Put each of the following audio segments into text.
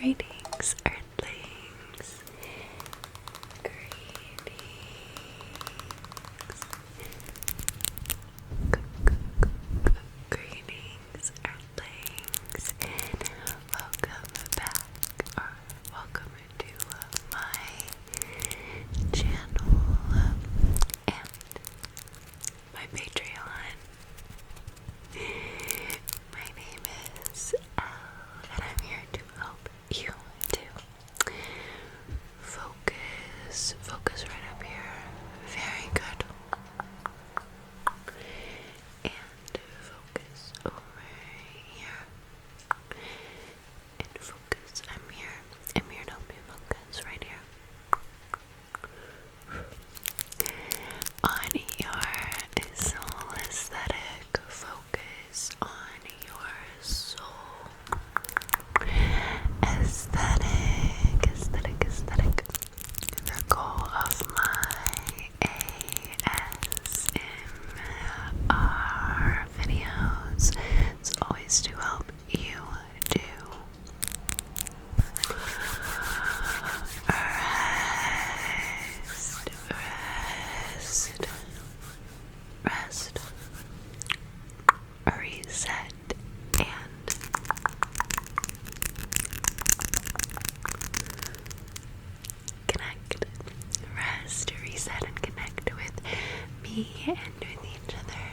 Greetings, Earthlings. Greetings. Greetings, Earthlings, and welcome back, or welcome to my channel and my Patreon. My name is Elle, and I'm here to help you to focus right up here. Very good. And focus over here. And focus. I'm here to help you focus right here. On your soul aesthetic, focus on your soul aesthetic. The goal of my ASMR videos is always to help you to rest, reset, and connect. Rest, reset, and connect with me and with each other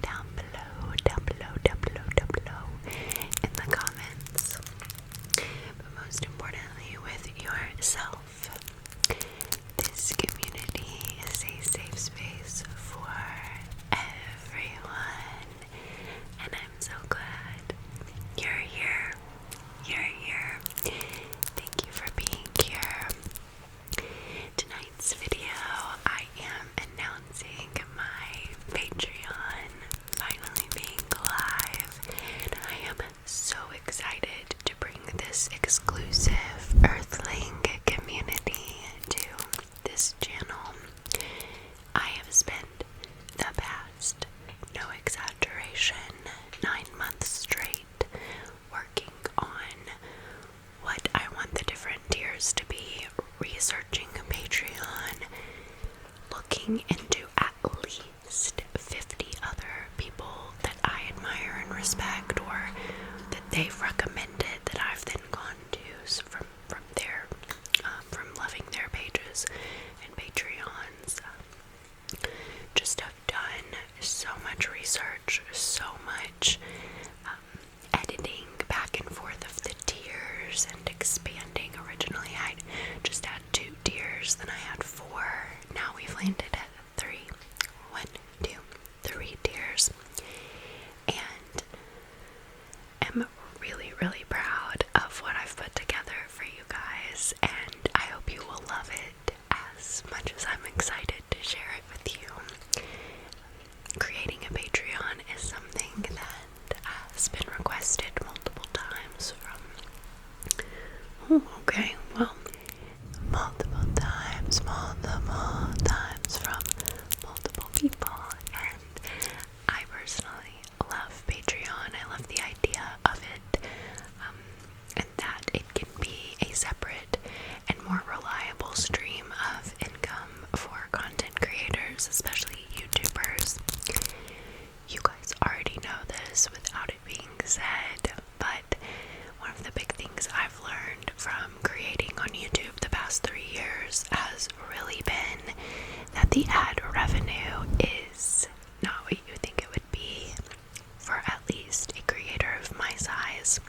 down below in the comments. But most importantly, with yourself. This community is a safe space for everyone, and I'm so glad you're here. Thank you for being here. Tonight's video, I am announcing my Patreon finally being live, and I am so excited to bring this exclusive Earthling community to this channel. I have spent the past, no exaggeration, 9 months straight working on what I want the different tiers to be, researching Patreon, looking into at least 50 other people that I admire and respect, or that they've recommended that I've then gone to from loving their pages and Patreons. Just have done so much research, so much editing back and forth of the tiers and expanding. Originally I just had 2 tiers, then I had 4. Now we've landed at 3. 3 tiers. And I'm really proud of what I've put together for you guys, and I hope you will love it as much as I'm excited to share it with you. Creating a Patreon is something that has been requested multiple times from multiple times from multiple people, and I personally love Patreon. I love the idea of it, and that it can be a separate and more reliable stream of income for content creators, especially YouTubers. You guys already know this without it being said, but one of the big things I've learned from creating on YouTube the past 3 years has really been that the ad revenue is not what you think it would be for at least a creator of my size.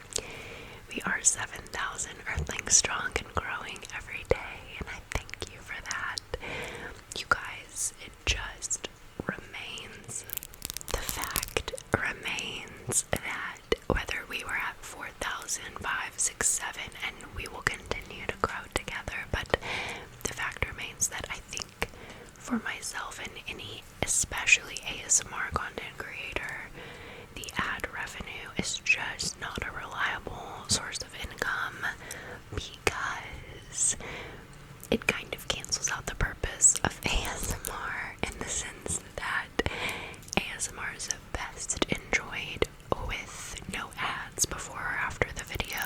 We are 7,000 Earthlings strong and growing every day, and I thank you for that. You guys, it just remains, the fact remains that whether we were at 4,000, 5, 6, 7, and we will continue to grow together, but the fact remains that I think for myself and any especially ASMR content creator, the ad revenue is just not a reliable source of income, because it kind of cancels out the purpose of ASMR in the sense that ASMR is best enjoyed with no ads before or after the video.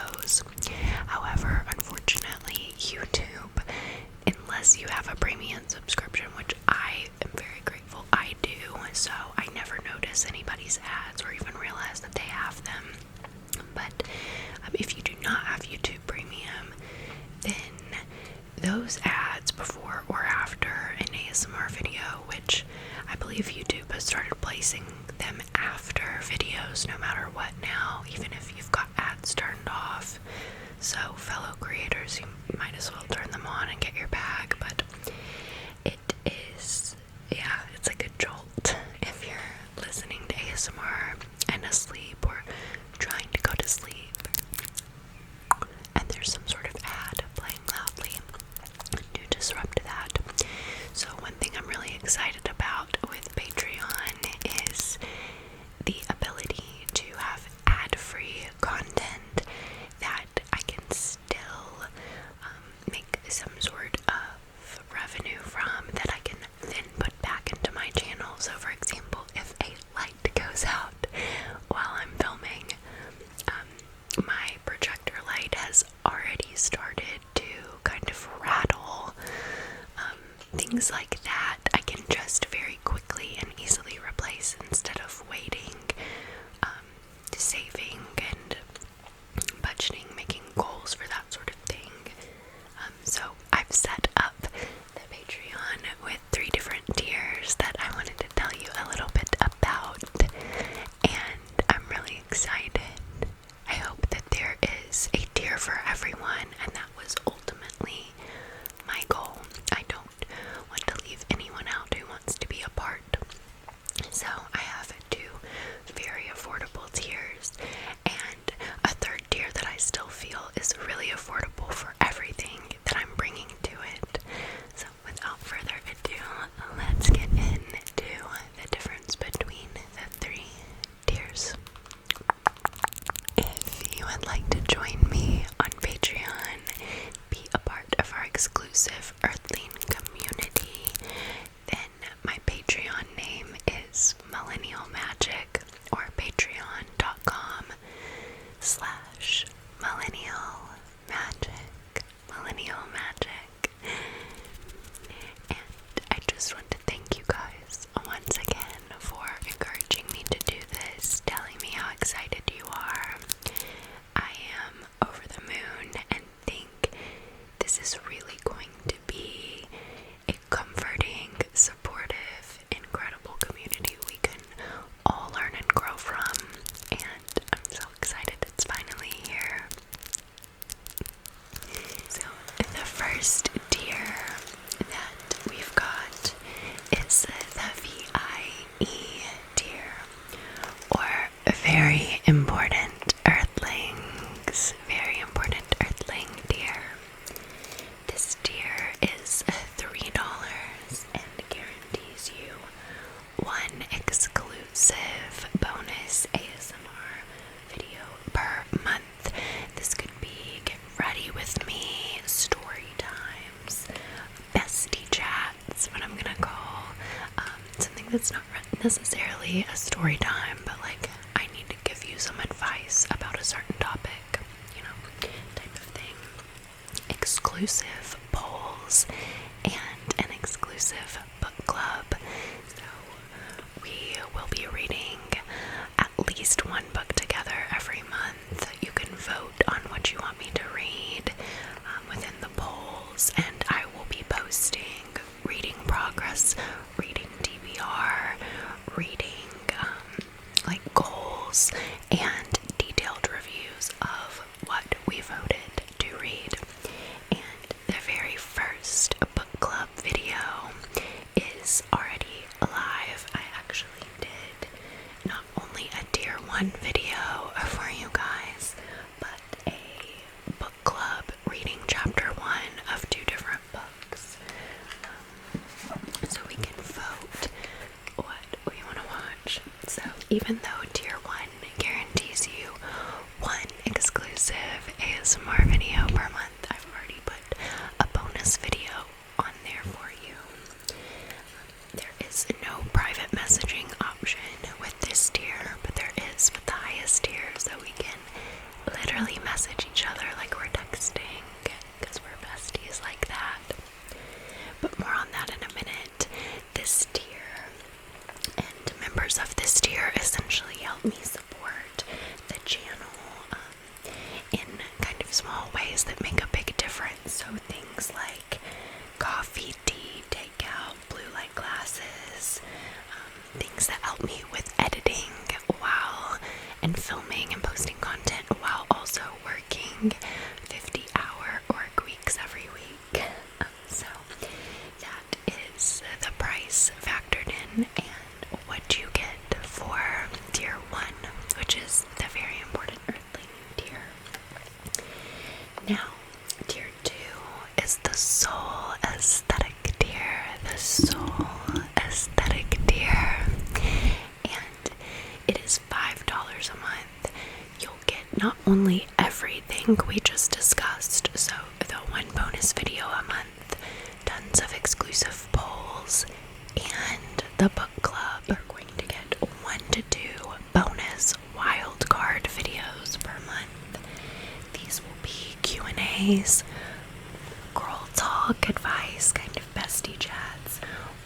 now, even if you've got ads turned off. So fellow creators, you might as well turn them on and get your bag. But it is, yeah, it's like a jolt if you're listening to ASMR and asleep or trying to go to sleep and there's some sort of ad playing loudly to disrupt that. So one thing I'm really excited about with Patreon is the ability to have ad-free content that I can still make some sort of revenue from, that I can then put back into my channel. So for example, if a light goes out while I'm filming, my projector light has already started to kind of rattle. Things like that I can just very quickly and easily replace instead of waiting, saving and budgeting, making goals for that sort of thing. So I've set up the Patreon with 3 different tiers that I wanted to tell you a little bit about, and I'm really excited. I hope that there is a tier for everyone, and that was ultimately my goal. I don't want to leave anyone out who wants to be a part. So I have 2 very affordable tiers and a 3rd tier that I still feel is really affordable for everything that I'm bringing to it. So without further ado, let's get into the difference between the 3 tiers. If you would like to join me on Patreon, be a part of our exclusive Earthling Community, then my Patreon name is Millennial Magic, or patreon.com/Millennial Magic. Millennial Magic. And I just want to thank you guys once again for encouraging me to do this, telling me how excited you are. I am over the moon and think this is really going to be a comforting, supportive, incredible community we can all learn and grow from, and I'm so excited it's finally here. So the first tier that we've got is the VIE tier, or Very Important Earthlings. Very Important Earthling tier. This tier is $3 and guarantees you 1 exclusive bonus ASMR video per month. This could be get ready with me, story times, bestie chats, what I'm gonna call something that's not necessarily a story time, but like I need to give you some advice about a certain topic, you know, type of thing. Exclusive polls and an exclusive book club. So we will be reading at least 1 book together every month. You can vote on what you want me to read within the polls, and I will be posting reading progress, reading TBR, reading like goals, and detailed reviews of what we voted to read. And the very first book club video is already live. I actually did not only a tier 1 video for you guys, but a book club reading chapter 1 of 2 different books. So we can vote what we want to watch. So even though tier 1 guarantees you 1 exclusive ASMR video per month, I've already put a bonus video on there for you. There is no private messaging option with this tier, but there is with the highest tier, so we can literally message each other like we're texting, because we're besties like that. But more on that in a minute. This tier and members of this tier essentially help me support the channel in kind of small ways that make a big difference. So things like coffee, tea, takeout, blue light glasses, things that help me with editing while and filming and doing 50-hour work weeks every week. So that is the price factored in and what you get for tier 1, which is the very important Earthling tier. Now, tier 2 is the soul aesthetic tier. The soul aesthetic tier. And it is $5 a month. You'll get not only everything we just discussed, so the one bonus video a month, tons of exclusive polls, and the book club. You're going to get 1 to 2 bonus wildcard videos per month. These will be Q&As, girl talk, advice, kind of bestie chats,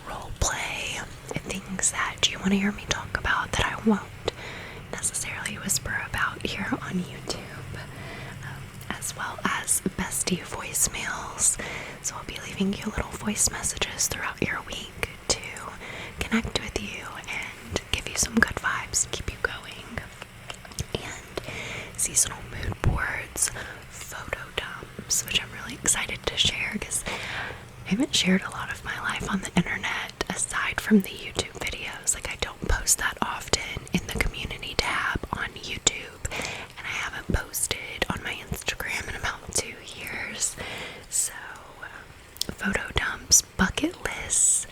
role play, things that you want to hear me talk about that I won't necessarily whisper about here on YouTube, as well as bestie voicemails. So I'll be leaving you little voice messages throughout your week to connect with you and give you some good vibes, keep you going. And seasonal mood boards, photo dumps, which I'm really excited to share because I haven't shared a lot of my life on the internet aside from the YouTube videos. Like, I don't post that often in the community tab on YouTube, and I haven't posted on my Instagram in about 2 years. So photo dumps, bucket lists,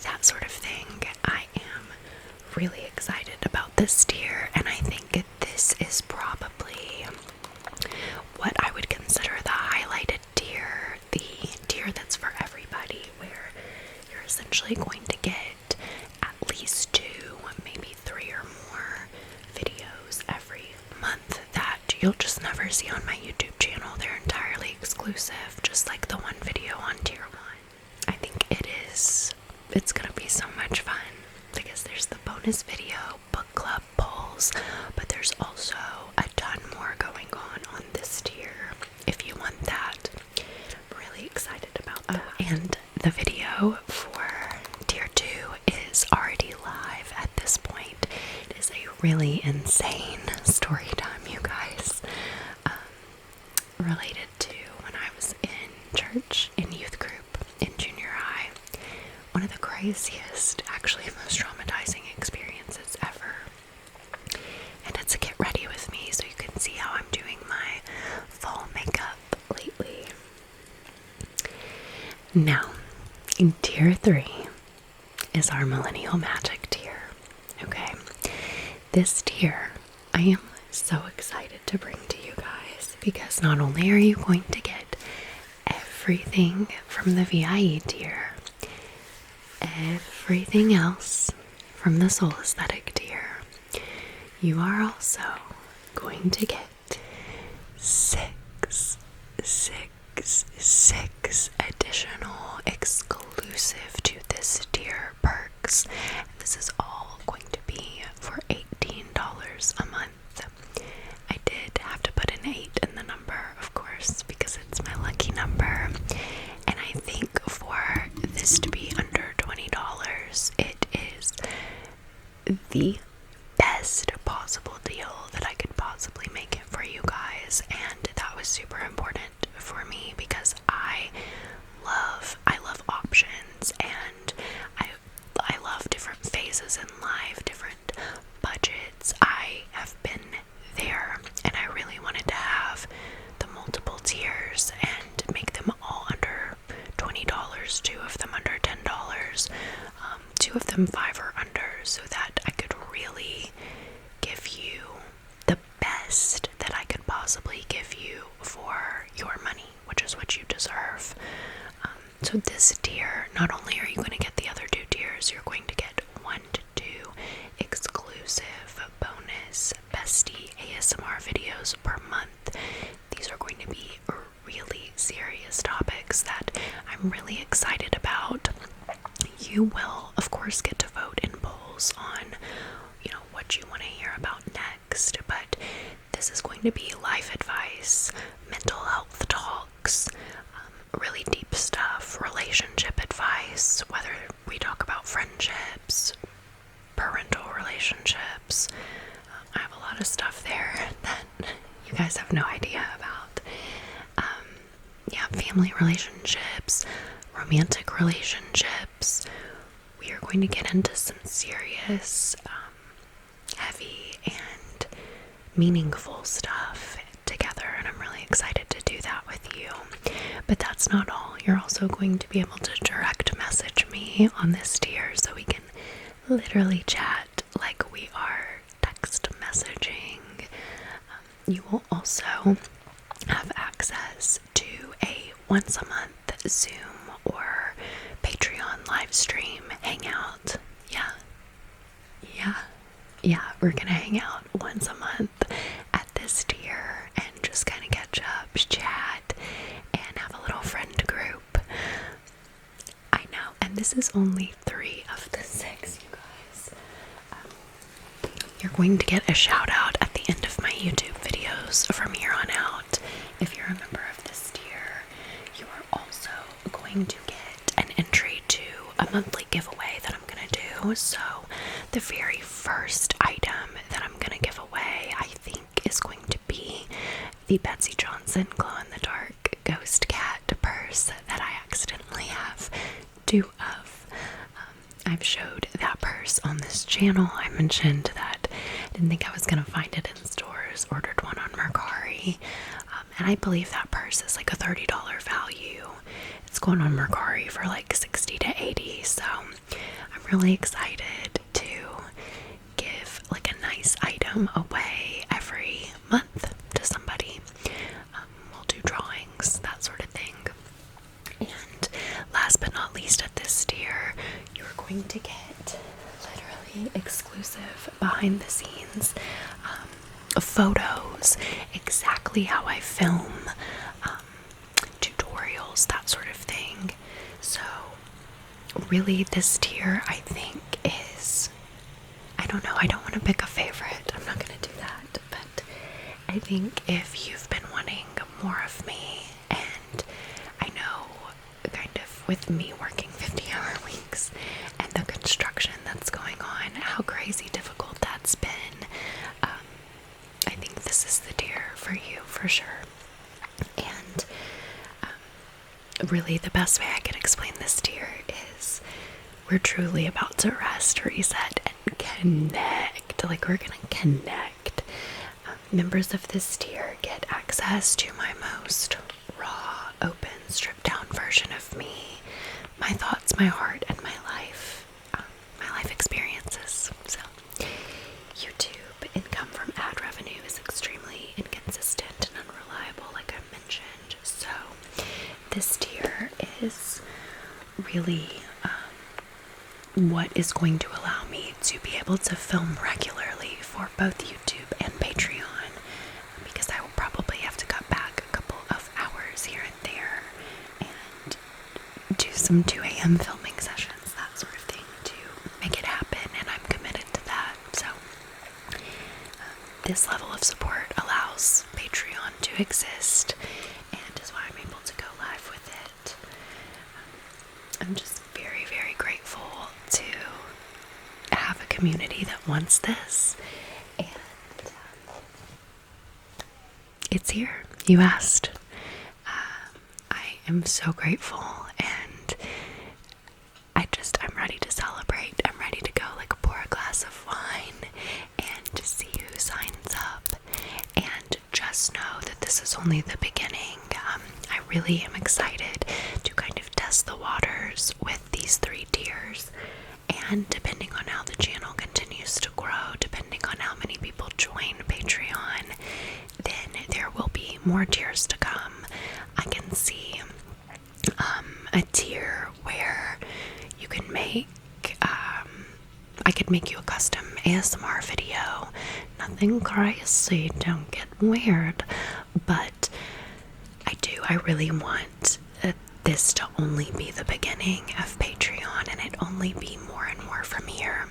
that sort of thing. I am really excited about this tier, and I think this is probably what I would consider the highlighted tier, the tier that's for everybody, where you're essentially going to get at least 2, maybe 3 or more videos every month that you'll just never see on my YouTube channel. They're entirely exclusive, just like the one video on tier 1. I think it's gonna be so much fun because there's the bonus video, book club, polls, but there's also a ton more going on this tier if you want that. I'm really excited about that. And the video for tier 2 is already live at this point. It is a really insane story time, you guys, related to when I was in church, in youth group, in junior high. One of the craziest, actually most traumatizing experiences ever. And it's a get ready with me so you can see how I'm doing my fall makeup lately. Now, in tier 3 is our Millennial Magic tier. Okay, this tier I am so excited to bring to you guys because not only are you going to get everything from the VIE tier, everything else from the Soul Aesthetic tier, you are also going to get 6 additional exclusive to this tier perks. This is all going to be for $18 a month. I did have to put an 8 in the number, of course, because it's my lucky number. And I think for this to be under $20, it is the best possible deal that I could possibly make it for you guys. And that was super important for me because I love options, and I love different phases in life, different budgets. I have been there, and I really wanted to have the multiple tiers and make them all under $20, 2 of them under $10, 2 of them 5 or under, so that I could really give you the best that I could possibly give you for your money, which is what you deserve. So this tier, not only are you going to get the other 2 tiers, you're going to get 1 to 2 exclusive bonus Bestie ASMR videos per month. These are going to be really serious topics that I'm really excited about. You will, of course, get to vote in polls on, what you want to hear about next, but this is going to be life advice, mental health talks, really deep stuff, relationship advice, whether we talk about friendships, parental relationships. I have a lot of stuff there that you guys have no idea about. family relationships, romantic relationships. We are going to get into some serious, heavy and meaningful stuff together, and I'm really excited to do that with you. But that's not all. You're also going to be able to direct message me on this tier, so we can literally chat like we are text messaging. You will also have access to a once a month Zoom or Patreon live stream hangout. Yeah, we're gonna hang out once a month at this tier and just kind of catch up, chat, and have a little friend group. I know, and this is only 3 of the 6, you guys. You're going to get a shout out at the end of my YouTube videos from here on out. If you're a member of this tier, you are also going to get an entry to a monthly giveaway that I'm gonna do. So the very first item that I'm gonna give away, I think, is going to be the Betsy Johnson glow-in-the-dark ghost cat purse that I accidentally have 2 of. I've showed that purse on this channel. I mentioned that I didn't think I was gonna find it in stores, ordered one on Mercari, and I believe that purse is like a $30 value. It's going on Mercari for like 60 to 80, so I'm really excited to give like a nice item away every month to somebody. We'll do drawings, that sort of thing. And last but not least, at this tier, you're going to get literally exclusive behind the scenes photos, exactly how I film, tutorials, that sort of thing. So really, this tier, I think, is, I don't know, I don't want to pick a favorite. I'm not going to do that, but I think if you've been wanting more of me, and I know kind of with me working 50-hour weeks and the construction that's going on, how crazy difficult that's been, I think this is the tier for you, for sure. And really, the best way I can explain this tier is we're truly about to rest, reset, and connect. Like, we're gonna connect. Members of this tier get access to my most raw, open, stripped down version of me, my thoughts, my heart, and my life experiences. So YouTube income from ad revenue is extremely inconsistent and unreliable, like I mentioned. So this tier is really what is going to allow me to be able to film regularly for both YouTube and Patreon, because I will probably have to cut back a couple of hours here and there and do some 2 a.m. filming sessions, that sort of thing, to make it happen, and I'm committed to that. So this level of support allows Patreon to exist, and is why I'm able to go live with it. I'm just very, very grateful to have a community that wants this, and it's here. You asked. I am so grateful, and I'm ready to celebrate. I'm ready to go, like, pour a glass of wine and to see who signs up, and just know that this is only the beginning. I really am excited to kind of test the waters with these 3 tiers, and depending on how the channel continues to grow, depending on how many people join Patreon, then there will be more tiers to come. I can see a tier where you can make, I could make you a custom ASMR video. Nothing crazy, don't get weird, but I really want this to only be the beginning of Patreon, and it only be more and more from here.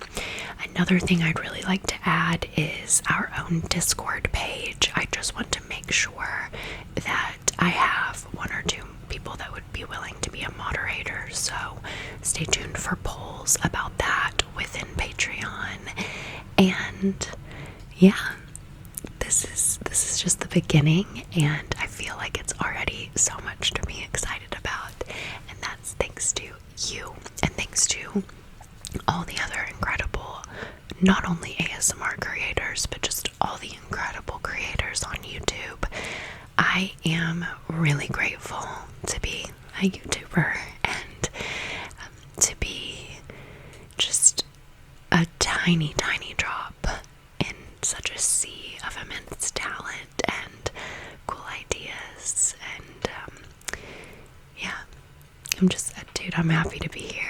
Another thing I'd really like to add is our own Discord page. I just want to make sure that I have 1 or 2 people that would be willing to be a moderator, so stay tuned for polls about that within Patreon. And yeah, this is just the beginning, and I feel like it's already so much to be excited not only ASMR creators, but just all the incredible creators on YouTube. I am really grateful to be a YouTuber and to be just a tiny, tiny drop in such a sea of immense talent and cool ideas. And yeah, I'm happy to be here.